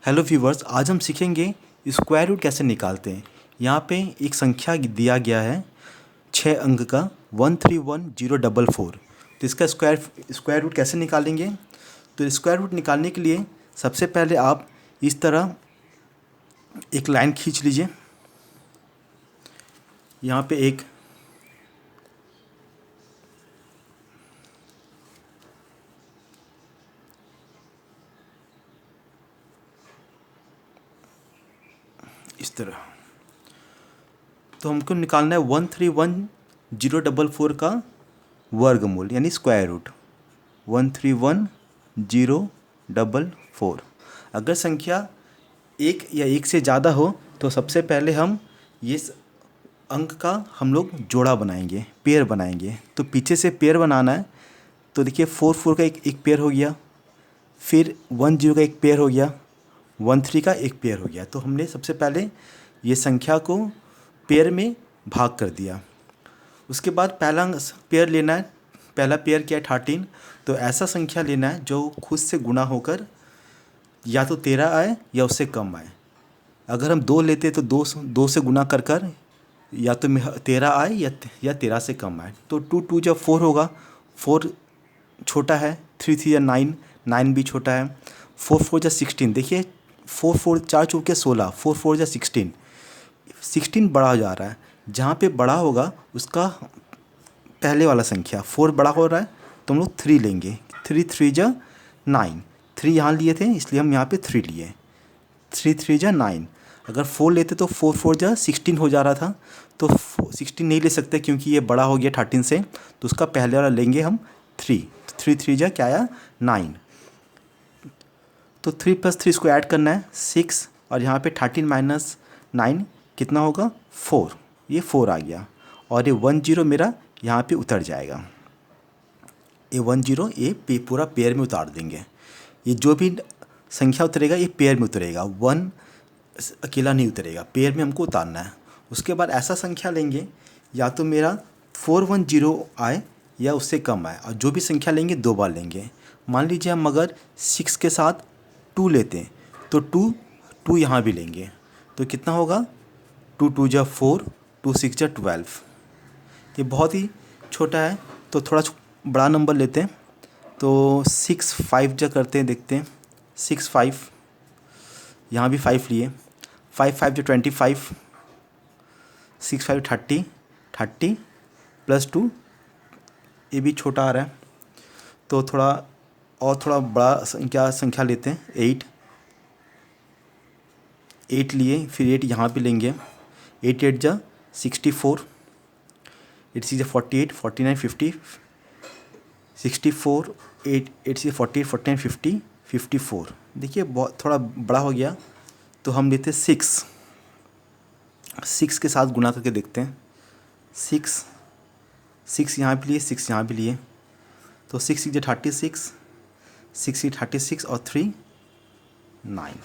Hello viewers, आज हम सीखेंगे स्क्वायर रूट कैसे निकालते हैं। यहाँ पे एक संख्या दिया गया है 6 अंक का 131044। तो इसका स्क्वायर रूट कैसे निकालेंगे। तो स्क्वायर रूट निकालने के लिए सबसे पहले आप इस तरह एक लाइन खींच लीजिए। यहाँ पे एक इस तरह, तो हमको निकालना है 131044 का वर्गमूल यानी स्क्वायर रूट 131044। अगर संख्या एक या एक से ज़्यादा हो तो सबसे पहले हम ये अंक का हम लोग जोड़ा बनाएंगे, पेयर बनाएंगे। तो पीछे से पेयर बनाना है। तो देखिए 44 का एक पेयर हो गया, फिर 10 का एक पेयर हो गया, 13 का एक पेयर हो गया। तो हमने सबसे पहले ये संख्या को पेयर में भाग कर दिया। उसके बाद पहला पेयर लेना है। पहला पेयर क्या है 13। तो ऐसा संख्या लेना है जो खुद से गुणा होकर या तो 13 आए या उससे कम आए। अगर हम 2 लेते तो 2 से गुना कर कर या तो 13 आए या 13 से कम आए। तो 2 2 जब 4 होगा, 4 छोटा है, 3 3 या 9, 9 भी छोटा है, 4 4 जा 16। देखिए 4 4 4 चौके 16, 4 4 जा 16, 16 बड़ा जा रहा है। जहाँ पे बड़ा होगा उसका पहले वाला संख्या 4 बड़ा हो रहा है तो हम लोग 3 लेंगे। 3 3 जा 9, 3 यहाँ लिए थे इसलिए हम यहाँ पे 3 लिए। 3 3 जा 9। अगर 4 लेते तो 4 4 जा 16 हो जा रहा था। तो 16 नहीं ले सकते क्योंकि ये बड़ा हो गया 13 से। तो उसका पहले वाला लेंगे हम 3। 3 3 जा क्या आया 9। तो 3 + 3 इसको ऐड करना है 6, और यहाँ पे 13 - 9 कितना होगा 4। ये 4 आ गया और ये 10 मेरा यहाँ पे उतर जाएगा। ये 10 ये पूरा पेयर में उतार देंगे। ये जो भी संख्या उतरेगा ये पेयर में उतरेगा, 1 अकेला नहीं उतरेगा, पेयर में हमको उतारना है। उसके बाद ऐसा संख्या लेंगे या तो मेरा 410 आए या उससे कम आए, और जो भी संख्या लेंगे 2 बार लेंगे। मान लीजिए हम अगर 6 के साथ 2 लेते हैं तो 2 यहाँ भी लेंगे। तो कितना होगा 2 2 जा 4, 2 6 जा 12। ये बहुत ही छोटा है तो थोड़ा बड़ा नंबर लेते हैं। तो 6 5 जा करते हैं, देखते हैं 6 5, यहाँ भी 5 लिए, 5 5 जो 25, 6 5 30, 30 + 2, ये भी छोटा आ रहा है। तो थोड़ा बड़ा संख्या लेते हैं 8 लिए, फिर 8 यहाँ पे लेंगे। 8 8 जा 64, 8 6 जा 48, 49 50, 64, 8 8 6 48, 49 50, 54। देखिए बहुत थोड़ा बड़ा हो गया। तो हम लेते 6 के साथ गुना करके देखते हैं। 6 यहाँ भी लिए, 6 यहाँ भी लिए। तो 6 6 जा 36, 6 36 और 3 9।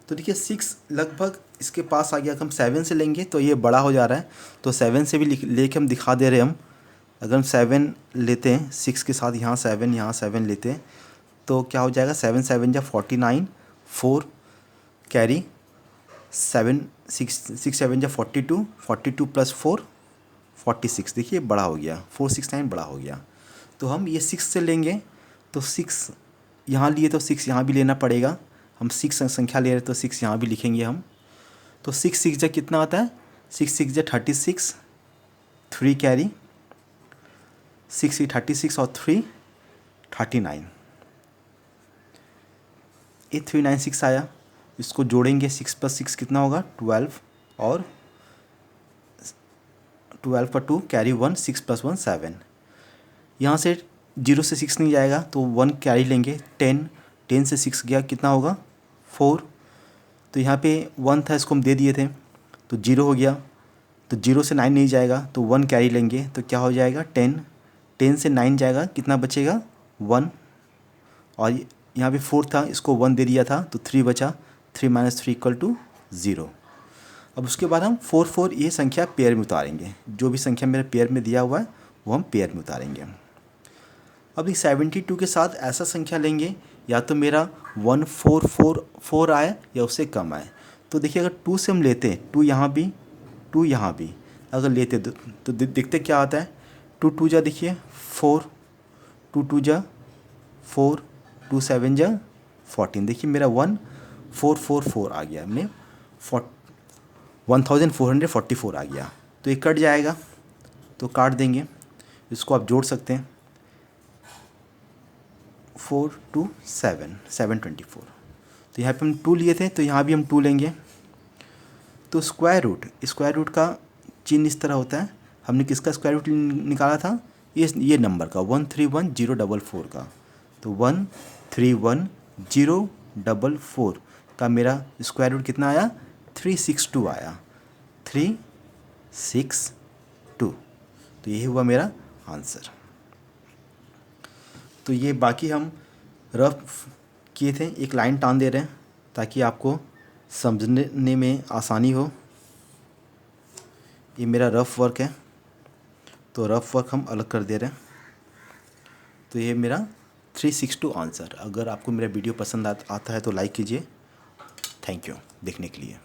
तो देखिए 6 लगभग इसके पास आ गया। हम 7 से लेंगे तो ये बड़ा हो जा रहा है, तो 7 से भी लेके हम दिखा दे रहे हैं हम। अगर हम 7 लेते हैं 6 के साथ, यहाँ 7 लेते हैं तो क्या हो जाएगा 7 7 जा 49, 4 कैरी 7 6 7 जा 42, 42 + 4 46। देखिए बड़ा हो गया, 469 बड़ा हो गया। तो हम ये 6 से लेंगे तो 6 यहाँ लिए तो 6 यहाँ भी लेना पड़ेगा। हम 6 संख्या ले रहे तो 6 यहाँ भी लिखेंगे हम। तो 6 6 जा कितना आता है 6 6 जा 36, 3 कैरी 6 36 और 3 39। ये 396 आया। इसको जोड़ेंगे 6 + 6 कितना होगा 12, और 12 पर 2 कैरी 1, 6 + 1 7। यहाँ से 0 से 6 नहीं जाएगा तो 1 कैरी लेंगे, 10 से 6 गया कितना होगा 4। तो यहाँ पे 1 था, इसको हम दे दिए थे तो 0 हो गया। तो 0 से 9 नहीं जाएगा तो 1 कैरी लेंगे तो क्या हो जाएगा 10 से 9 जाएगा, कितना बचेगा 1। और यहाँ पे 4 था, इसको 1 दे दिया था तो 3 बचा, 3 - 3 = 0। अब उसके बाद हम 4 4 ये संख्या पेयर में उतारेंगे। जो भी संख्या मेरे पेयर में दिया हुआ है वो हम पेयर में उतारेंगे। अब इस 72 के साथ ऐसा संख्या लेंगे या तो मेरा 1444 आए या उससे कम आए। तो देखिए अगर 2 से हम लेते, 2 यहाँ भी, 2 यहाँ भी अगर लेते तो देखते क्या आता है। 2 2 जा देखिए 4, 2 2 जा 4, 2 7 जा 14। देखिए मेरा 1444 आ गया, हमने 1444 आ गया। तो ये कट जाएगा, तो काट देंगे, इसको आप जोड़ सकते हैं। 4 2 7 724। तो यहाँ पे हम 2 लिए थे, तो यहाँ भी हम 2 लेंगे। तो स्क्वायर रूट का चिन्ह इस तरह होता है। हमने किसका स्क्वायर रूट निकाला था, ये नंबर का 131044 का। तो 131044 का मेरा स्क्वायर रूट कितना आया, 362 आया, 362। तो यही हुआ मेरा आंसर। तो ये बाकी हम रफ किए थे, एक लाइन टान दे रहे हैं ताकि आपको समझने में आसानी हो। ये मेरा रफ वर्क है, तो रफ वर्क हम अलग कर दे रहे हैं। तो ये मेरा 362 आंसर। अगर आपको मेरा वीडियो पसंद आता है तो लाइक कीजिए। थैंक यू देखने के लिए।